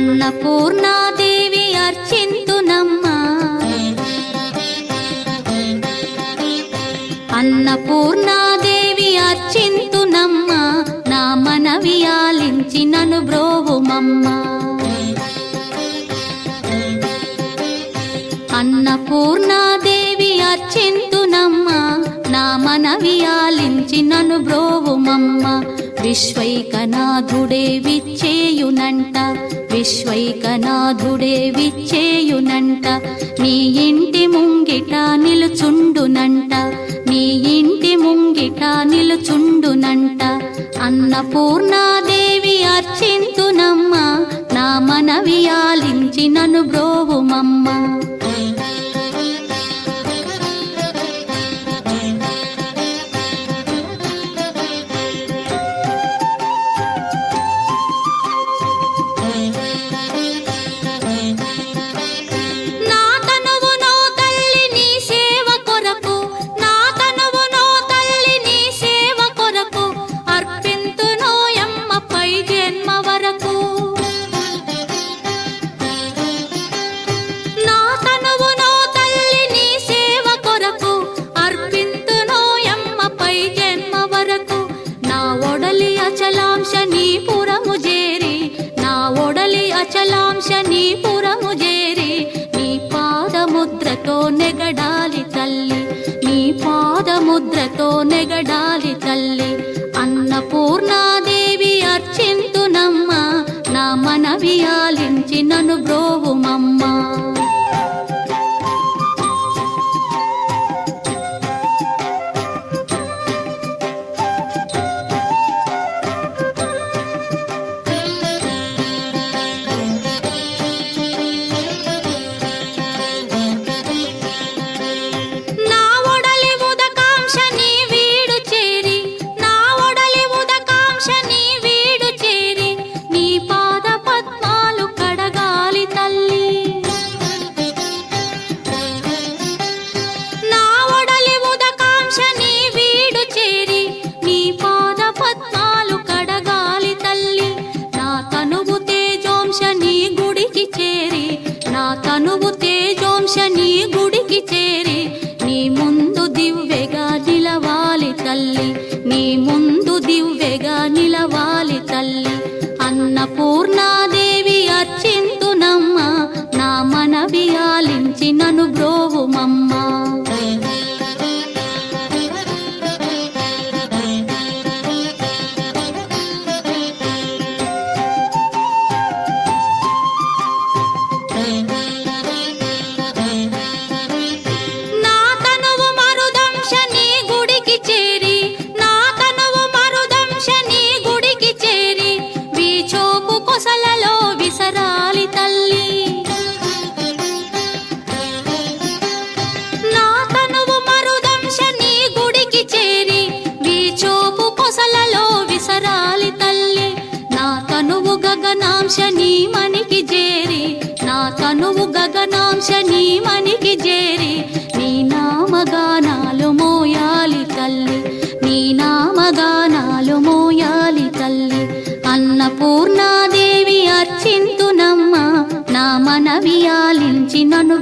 అన్నపూర్ణాదేవి అర్చింతునమ్మా అన్నపూర్ణాదేవి అర్చింతునమ్మా నా మనవి ఆలించి నన్ను బ్రోవుమమ్మా అన్నపూర్ణాదేవి అర్చింతునమ్మా నా మనవి ఆలించి నన్ను బ్రోవుమమ్మా విశ్వైకనాథుడే విచ్చేయునంట విశ్వైకనాథుడే విచ్చేయునంట నీ ఇంటి ముంగిట నిలుచుండునంట నీ ఇంటి ముంగిట నిలుచుండునంట అన్నపూర్ణాదేవి అర్చింతునమ్మా నా మనవి ఆలించి నన్ను బ్రోవుమమ్మా అచలాంశనీపురము చేరి నీ పాదముద్రతో నెగడాలి తల్లి నీ పాదముద్రతో నెగడాలి తల్లి అన్నపూర్ణాదేవి అర్చింతునమ్మా నా మనవి ఆలించి నన్ను బ్రోవుమమ్మా తనువు తేజోంశని గుడికి చేరి నీ ముందు దివ్వెగా నిలవాలి తల్లి నీ ముందు దివ్వెగా నిలవాలి తల్లి అన్నపూర్ణాదేవి అర్చింతునమ్మా నా మనవి ఆలించి నన్ను బ్రోవుమమ్మా గగనాంశని మనికి చేరి నా తనువు గగనాంశని మనికి చేరి నీ నామగానాలు మోయాలి తల్లి నీ నామగానాలు మోయాలి తల్లి అన్నపూర్ణాదేవి అర్చింతునమ్మా నా మనవి ఆలించి నన్ను